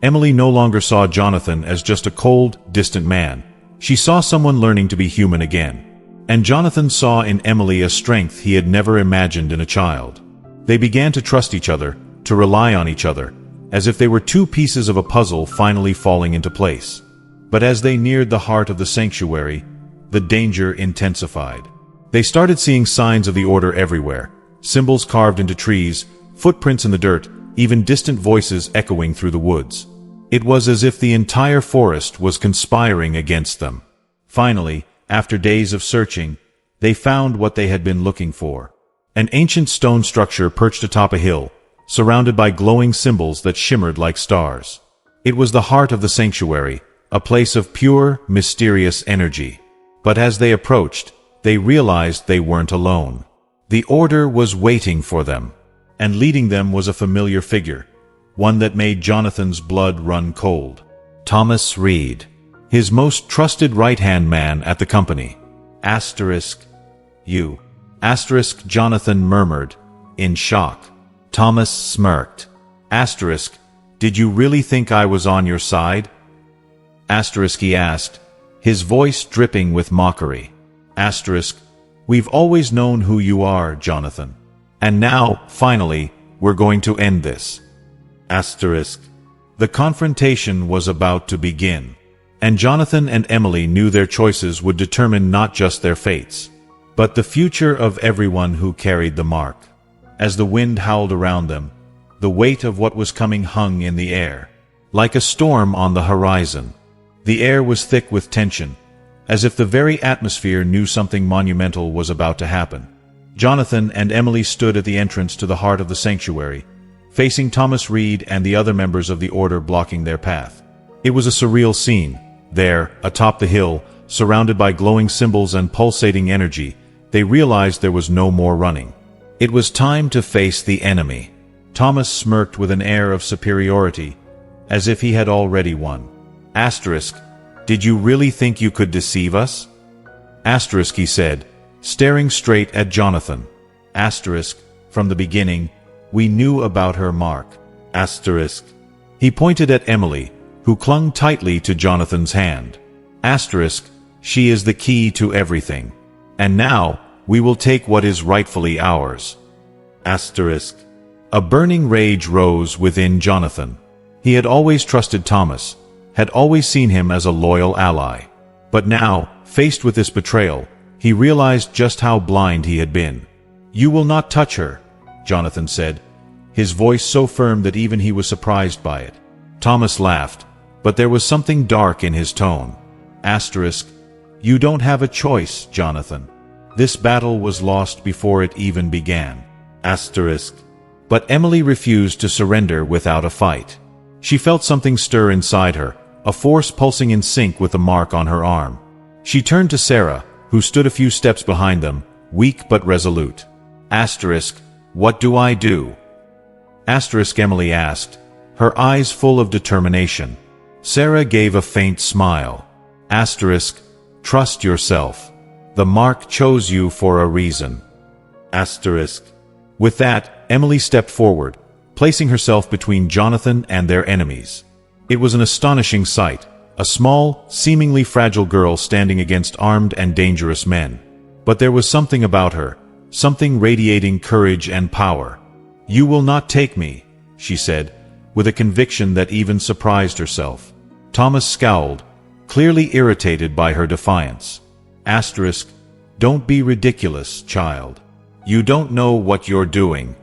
Emily no longer saw Jonathan as just a cold, distant man. She saw someone learning to be human again. And Jonathan saw in Emily a strength he had never imagined in a child. They began to trust each other, to rely on each other, as if they were two pieces of a puzzle finally falling into place. But as they neared the heart of the sanctuary, the danger intensified. They started seeing signs of the order everywhere: symbols carved into trees, footprints in the dirt, even distant voices echoing through the woods. It was as if the entire forest was conspiring against them. Finally, after days of searching, they found what they had been looking for. An ancient stone structure perched atop a hill, surrounded by glowing symbols that shimmered like stars. It was the heart of the sanctuary, a place of pure, mysterious energy. But as they approached, they realized they weren't alone. The order was waiting for them, and leading them was a familiar figure, one that made Jonathan's blood run cold. Thomas Reed, his most trusted right-hand man at the company. Asterisk. "You." Asterisk, Jonathan murmured, in shock. Thomas smirked. Asterisk. "Did you really think I was on your side?" Asterisk, he asked, his voice dripping with mockery. Asterisk. "We've always known who you are, Jonathan. And now, finally, we're going to end this." Asterisk. The confrontation was about to begin. And Jonathan and Emily knew their choices would determine not just their fates, but the future of everyone who carried the mark. As the wind howled around them, the weight of what was coming hung in the air, like a storm on the horizon. The air was thick with tension, as if the very atmosphere knew something monumental was about to happen. Jonathan and Emily stood at the entrance to the heart of the sanctuary, facing Thomas Reed and the other members of the order blocking their path. It was a surreal scene. There, atop the hill, surrounded by glowing symbols and pulsating energy, they realized there was no more running. It was time to face the enemy. Thomas smirked with an air of superiority, as if he had already won. Asterisk. "Did you really think you could deceive us?" Asterisk, he said, staring straight at Jonathan. Asterisk. "From the beginning, we knew about her mark." Asterisk. He pointed at Emily, who clung tightly to Jonathan's hand. Asterisk, she is the key to everything. And now, we will take what is rightfully ours. Asterisk. A burning rage rose within Jonathan. He had always trusted Thomas, had always seen him as a loyal ally. But now, faced with this betrayal, he realized just how blind he had been. "You will not touch her," Jonathan said, his voice so firm that even he was surprised by it. Thomas laughed, but there was something dark in his tone. Asterisk. You don't have a choice, Jonathan. This battle was lost before it even began. Asterisk. But Emily refused to surrender without a fight. She felt something stir inside her, a force pulsing in sync with the mark on her arm. She turned to Sarah, who stood a few steps behind them, weak but resolute. Asterisk. What do I do? Asterisk, Emily asked, her eyes full of determination. Sarah gave a faint smile. Asterisk. Trust yourself. The mark chose you for a reason. Asterisk. With that, Emily stepped forward, placing herself between Jonathan and their enemies. It was an astonishing sight, a small, seemingly fragile girl standing against armed and dangerous men. But there was something about her, something radiating courage and power. You will not take me, she said, with a conviction that even surprised herself. Thomas scowled, clearly irritated by her defiance. Asterisk. Don't be ridiculous, child. You don't know what you're doing.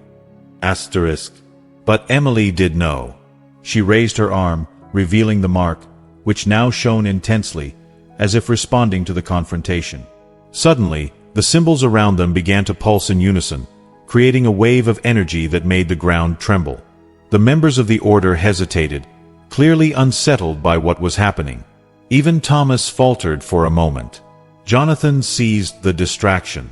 Asterisk. But Emily did know. She raised her arm, revealing the mark, which now shone intensely, as if responding to the confrontation. Suddenly, the symbols around them began to pulse in unison, creating a wave of energy that made the ground tremble. The members of the order hesitated, clearly unsettled by what was happening. Even Thomas faltered for a moment. Jonathan seized the distraction.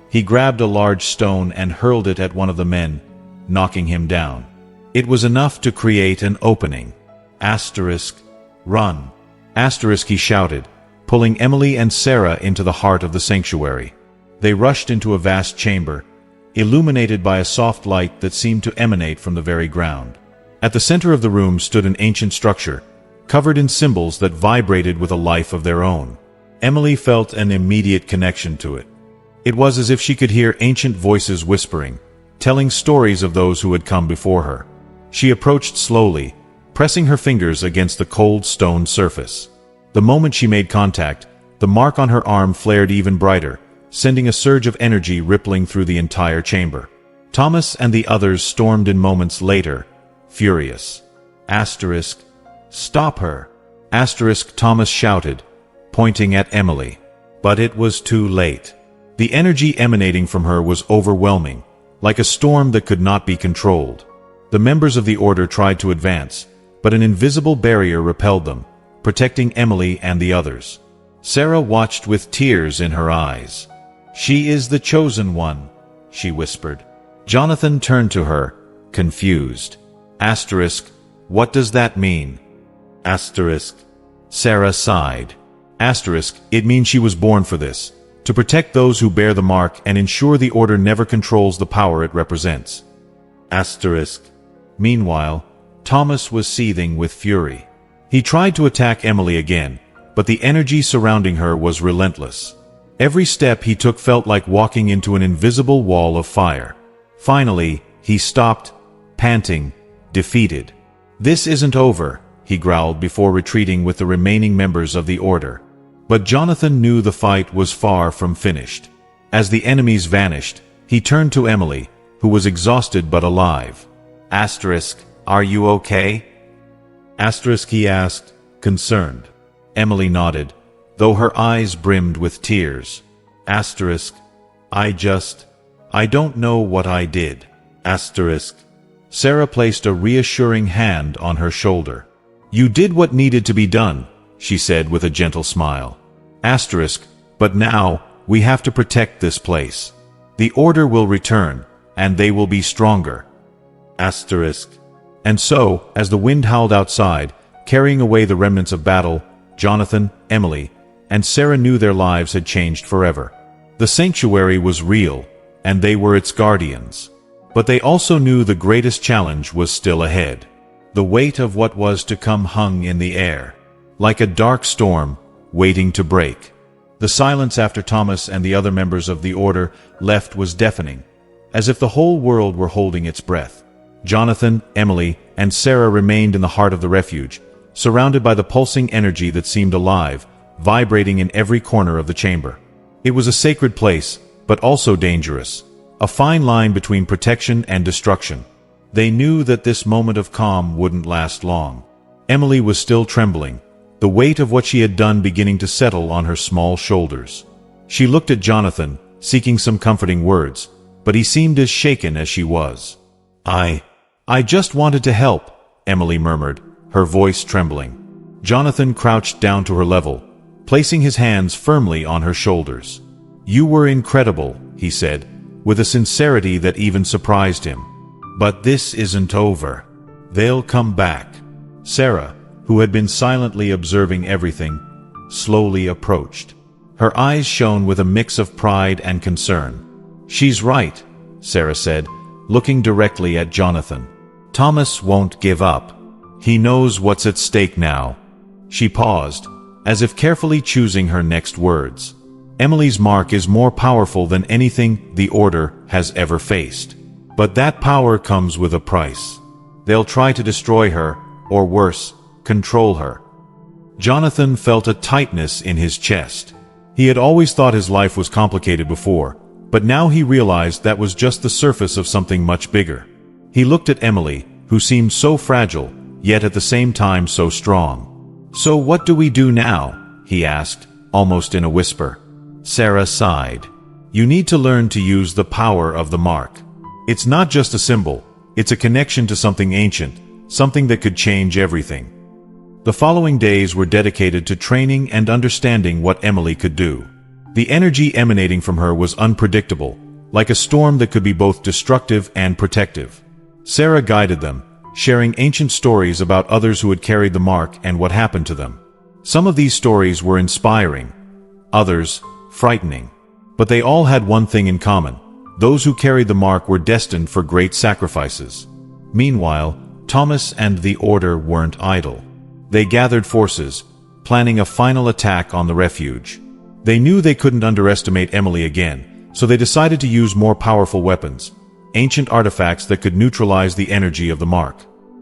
He grabbed a large stone and hurled it at one of the men, knocking him down. It was enough to create an opening. Asterisk. Run. Asterisk, he shouted, pulling Emily and Sarah into the heart of the sanctuary. They rushed into a vast chamber, illuminated by a soft light that seemed to emanate from the very ground. At the center of the room stood an ancient structure, covered in symbols that vibrated with a life of their own. Emily felt an immediate connection to it. It was as if she could hear ancient voices whispering, telling stories of those who had come before her. She approached slowly, pressing her fingers against the cold stone surface. The moment she made contact, the mark on her arm flared even brighter, sending a surge of energy rippling through the entire chamber. Thomas and the others stormed in moments later, furious. Asterisk. Stop her. Asterisk, Thomas shouted, pointing at Emily. But it was too late. The energy emanating from her was overwhelming, like a storm that could not be controlled. The members of the order tried to advance, but an invisible barrier repelled them, protecting Emily and the others. Sarah watched with tears in her eyes. She is the chosen one, she whispered. Jonathan turned to her, confused. Asterisk. What does that mean? Asterisk. Sarah sighed. Asterisk. It means she was born for this, to protect those who bear the mark and ensure the order never controls the power it represents. Asterisk. Meanwhile, Thomas was seething with fury. He tried to attack Emily again, but the energy surrounding her was relentless. Every step he took felt like walking into an invisible wall of fire. Finally, he stopped, panting, defeated. This isn't over, he growled before retreating with the remaining members of the order. But Jonathan knew the fight was far from finished. As the enemies vanished, he turned to Emily, who was exhausted but alive. Asterisk. Are you okay? Asterisk, he asked, concerned. Emily nodded, though her eyes brimmed with tears. Asterisk. I don't know what I did. Asterisk. Sarah placed a reassuring hand on her shoulder. You did what needed to be done, she said with a gentle smile. Asterisk. But now, we have to protect this place. The order will return, and they will be stronger. Asterisk. And so, as the wind howled outside, carrying away the remnants of battle, Jonathan, Emily, and Sarah knew their lives had changed forever. The sanctuary was real, and they were its guardians. But they also knew the greatest challenge was still ahead. The weight of what was to come hung in the air. Like a dark storm, waiting to break. The silence after Thomas and the other members of the order left was deafening, as if the whole world were holding its breath. Jonathan, Emily, and Sarah remained in the heart of the refuge, surrounded by the pulsing energy that seemed alive, vibrating in every corner of the chamber. It was a sacred place, but also dangerous, a fine line between protection and destruction. They knew that this moment of calm wouldn't last long. Emily was still trembling, the weight of what she had done beginning to settle on her small shoulders. She looked at Jonathan, seeking some comforting words, but he seemed as shaken as she was. I just wanted to help," Emily murmured, her voice trembling. Jonathan crouched down to her level, placing his hands firmly on her shoulders. "You were incredible," he said, with a sincerity that even surprised him. "But this isn't over. They'll come back." Sarah, who had been silently observing everything, slowly approached. Her eyes shone with a mix of pride and concern. "She's right," Sarah said, looking directly at Jonathan. "Thomas won't give up. He knows what's at stake now." She paused, as if carefully choosing her next words. "Emily's mark is more powerful than anything the Order has ever faced. But that power comes with a price. They'll try to destroy her, or worse, control her." Jonathan felt a tightness in his chest. He had always thought his life was complicated before, but now he realized that was just the surface of something much bigger. He looked at Emily, who seemed so fragile, yet at the same time so strong. "So what do we do now?" he asked, almost in a whisper. Sarah sighed. "You need to learn to use the power of the mark. It's not just a symbol, it's a connection to something ancient, something that could change everything." The following days were dedicated to training and understanding what Emily could do. The energy emanating from her was unpredictable, like a storm that could be both destructive and protective. Sarah guided them, sharing ancient stories about others who had carried the mark and what happened to them. Some of these stories were inspiring, others frightening. But they all had one thing in common: those who carried the mark were destined for great sacrifices. Meanwhile, Thomas and the Order weren't idle. They gathered forces, planning a final attack on the refuge. They knew they couldn't underestimate Emily again, so they decided to use more powerful weapons, ancient artifacts that could neutralize the energy of the mark.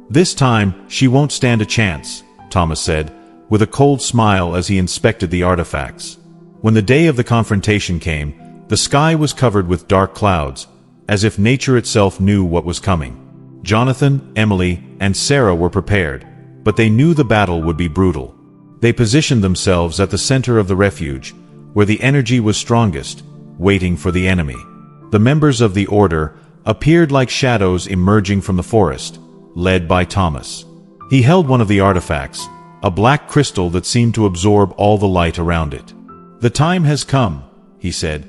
"This time, she won't stand a chance," Thomas said, with a cold smile as he inspected the artifacts. When the day of the confrontation came, the sky was covered with dark clouds, as if nature itself knew what was coming. Jonathan, Emily, and Sarah were prepared, but they knew the battle would be brutal. They positioned themselves at the center of the refuge, where the energy was strongest, waiting for the enemy. The members of the Order appeared like shadows emerging from the forest, led by Thomas. He held one of the artifacts, a black crystal that seemed to absorb all the light around it. "The time has come," he said,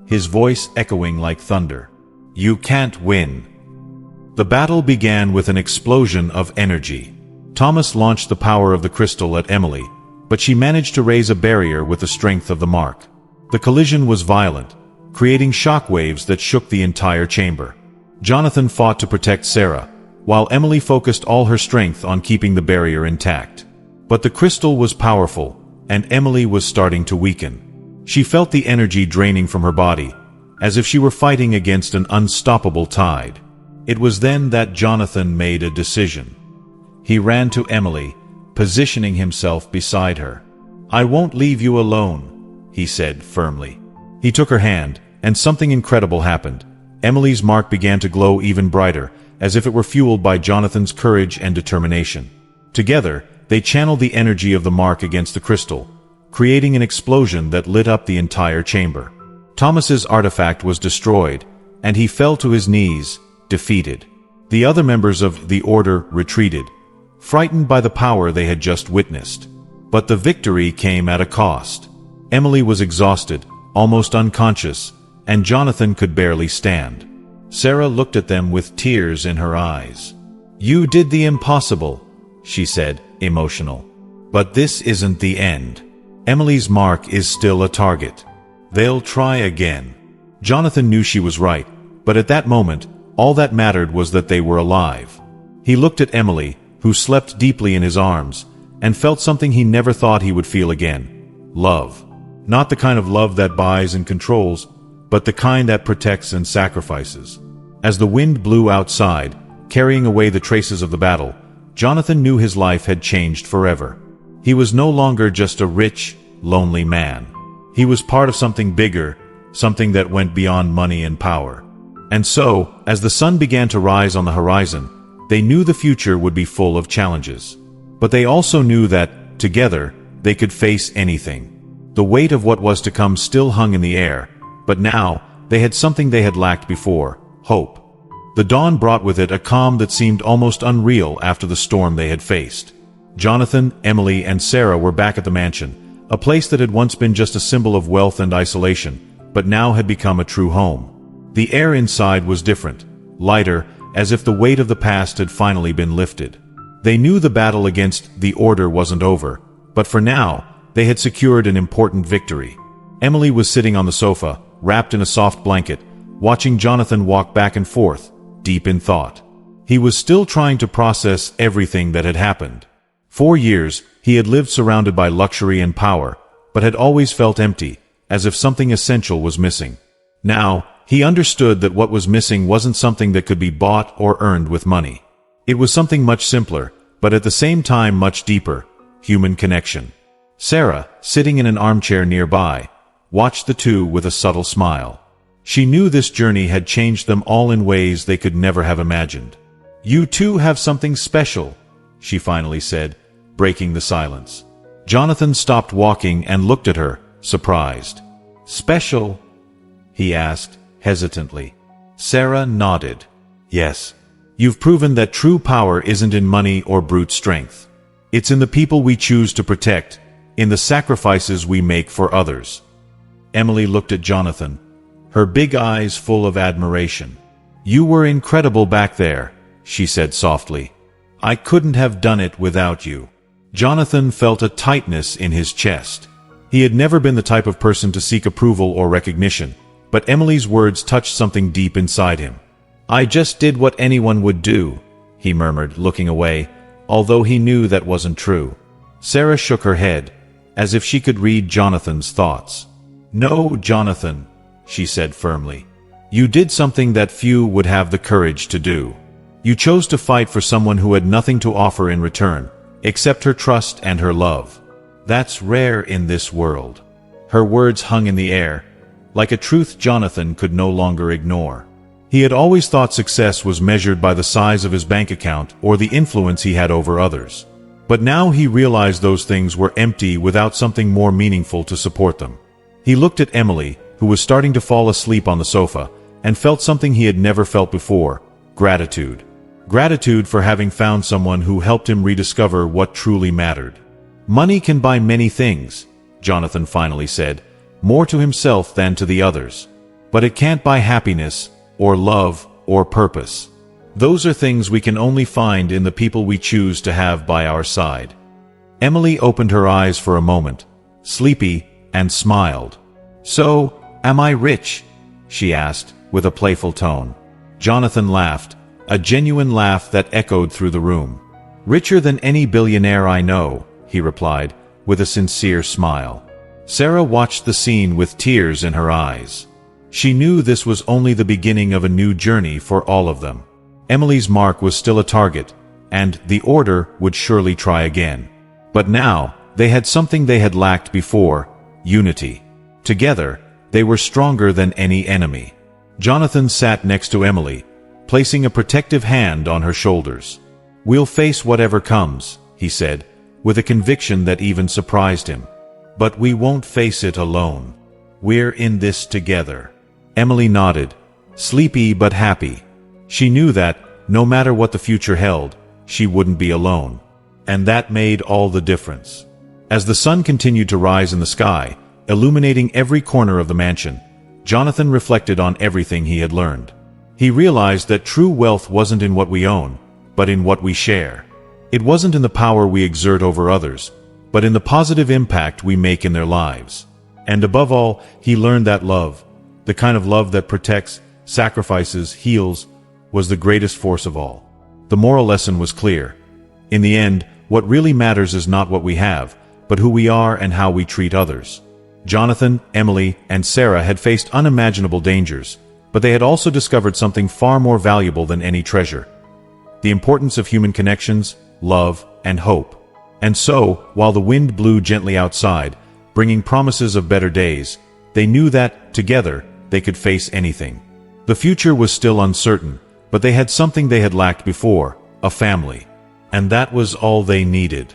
his voice echoing like thunder. "You can't win." The battle began with an explosion of energy. Thomas launched the power of the crystal at Emily, but she managed to raise a barrier with the strength of the mark. The collision was violent, creating shockwaves that shook the entire chamber. Jonathan fought to protect Sarah, while Emily focused all her strength on keeping the barrier intact. But the crystal was powerful, and Emily was starting to weaken. She felt the energy draining from her body, as if she were fighting against an unstoppable tide. It was then that Jonathan made a decision. He ran to Emily, positioning himself beside her. "I won't leave you alone," he said firmly. He took her hand, and something incredible happened. Emily's mark began to glow even brighter, as if it were fueled by Jonathan's courage and determination. Together, they channeled the energy of the mark against the crystal, creating an explosion that lit up the entire chamber. Thomas's artifact was destroyed, and he fell to his knees, defeated. The other members of the Order retreated, frightened by the power they had just witnessed. But the victory came at a cost. Emily was exhausted, almost unconscious, and Jonathan could barely stand. Sarah looked at them with tears in her eyes. "You did the impossible," she said, emotional. "But this isn't the end. Emily's mark is still a target. They'll try again." Jonathan knew she was right, but at that moment, all that mattered was that they were alive. He looked at Emily, who slept deeply in his arms, and felt something he never thought he would feel again, love. Not the kind of love that buys and controls, but the kind that protects and sacrifices. As the wind blew outside, carrying away the traces of the battle, Jonathan knew his life had changed forever. He was no longer just a rich, lonely man. He was part of something bigger, something that went beyond money and power. And so, as the sun began to rise on the horizon, they knew the future would be full of challenges. But they also knew that, together, they could face anything. The weight of what was to come still hung in the air, but now, they had something they had lacked before: hope. The dawn brought with it a calm that seemed almost unreal after the storm they had faced. Jonathan, Emily, and Sarah were back at the mansion, a place that had once been just a symbol of wealth and isolation, but now had become a true home. The air inside was different, lighter, as if the weight of the past had finally been lifted. They knew the battle against the order wasn't over, but for now, they had secured an important victory. Emily was sitting on the sofa, wrapped in a soft blanket, watching Jonathan walk back and forth, deep in thought. He was still trying to process everything that had happened. 4 years, he had lived surrounded by luxury and power, but had always felt empty, as if something essential was missing. Now, he understood that what was missing wasn't something that could be bought or earned with money. It was something much simpler, but at the same time much deeper: human connection. Sarah, sitting in an armchair nearby, watched the two with a subtle smile. She knew this journey had changed them all in ways they could never have imagined. "You two have something special," she finally said, breaking the silence. Jonathan stopped walking and looked at her, surprised. "Special?" he asked, hesitantly. Sarah nodded. "Yes. You've proven that true power isn't in money or brute strength. It's in the people we choose to protect, in the sacrifices we make for others." Emily looked at Jonathan, her big eyes full of admiration. "You were incredible back there," she said softly. "I couldn't have done it without you." Jonathan felt a tightness in his chest. He had never been the type of person to seek approval or recognition, but Emily's words touched something deep inside him. "I just did what anyone would do," he murmured, looking away, although he knew that wasn't true. Sarah shook her head, as if she could read Jonathan's thoughts. "No, Jonathan," she said firmly. "You did something that few would have the courage to do. You chose to fight for someone who had nothing to offer in return, except her trust and her love. That's rare in this world." Her words hung in the air, like a truth Jonathan could no longer ignore. He had always thought success was measured by the size of his bank account or the influence he had over others. But now he realized those things were empty without something more meaningful to support them. He looked at Emily, who was starting to fall asleep on the sofa, and felt something he had never felt before: gratitude. Gratitude for having found someone who helped him rediscover what truly mattered. "Money can buy many things," Jonathan finally said, more to himself than to the others. "But it can't buy happiness, or love, or purpose. Those are things we can only find in the people we choose to have by our side." Emily opened her eyes for a moment, sleepy, and smiled. "So, am I rich?" she asked, with a playful tone. Jonathan laughed, a genuine laugh that echoed through the room. "Richer than any billionaire I know," he replied, with a sincere smile. Sarah watched the scene with tears in her eyes. She knew this was only the beginning of a new journey for all of them. Emily's mark was still a target, and the order would surely try again. But now, they had something they had lacked before: unity. Together, they were stronger than any enemy. Jonathan sat next to Emily, placing a protective hand on her shoulders. "We'll face whatever comes," he said, with a conviction that even surprised him. "But we won't face it alone. We're in this together." Emily nodded, sleepy but happy. She knew that, no matter what the future held, she wouldn't be alone. And that made all the difference. As the sun continued to rise in the sky, illuminating every corner of the mansion, Jonathan reflected on everything he had learned. He realized that true wealth wasn't in what we own, but in what we share. It wasn't in the power we exert over others, but in the positive impact we make in their lives. And above all, he learned that love, the kind of love that protects, sacrifices, heals, was the greatest force of all. The moral lesson was clear. In the end, what really matters is not what we have, but who we are and how we treat others. Jonathan, Emily, and Sarah had faced unimaginable dangers, but they had also discovered something far more valuable than any treasure: the importance of human connections, love, and hope. And so, while the wind blew gently outside, bringing promises of better days, they knew that, together, they could face anything. The future was still uncertain, but they had something they had lacked before: a family. And that was all they needed.